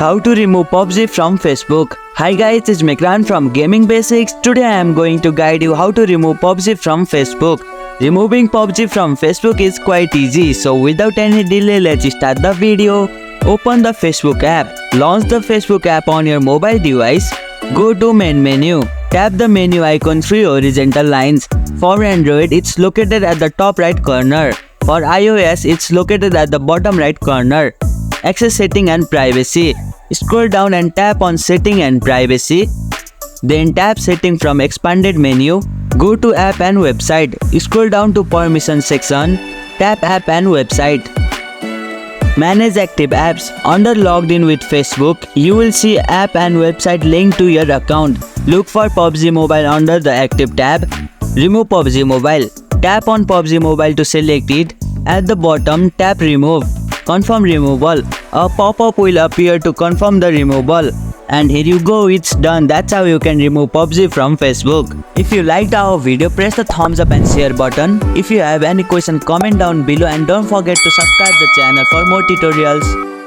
How to remove PUBG from Facebook. Hi guys, it's Mikran from Gaming Basics. Today I am going to guide you how to remove PUBG from Facebook. Removing PUBG from Facebook is quite easy, so without any delay, let's start the video. Open the Facebook app. Launch the Facebook app on your mobile device. Go to main menu. Tap the menu icon 3 horizontal lines. For Android, it's located at the top right corner. For iOS, it's located at the bottom right corner. Access Setting and Privacy. Scroll down and tap on Setting and Privacy. Then tap Setting from expanded menu. Go to App and Website. Scroll down to Permission section. Tap App and Website. Manage active apps. Under Logged in with Facebook, you will see app and website linked to your account. Look for PUBG Mobile under the Active tab. Remove PUBG Mobile. Tap on PUBG Mobile to select it. At the bottom, tap Remove. Confirm removal. A pop-up will appear to confirm the removal. And here you go, it's done. That's how you can remove PUBG from Facebook. If you liked our video, press the thumbs up and share button. If you have any question, comment down below and don't forget to subscribe the channel for more tutorials.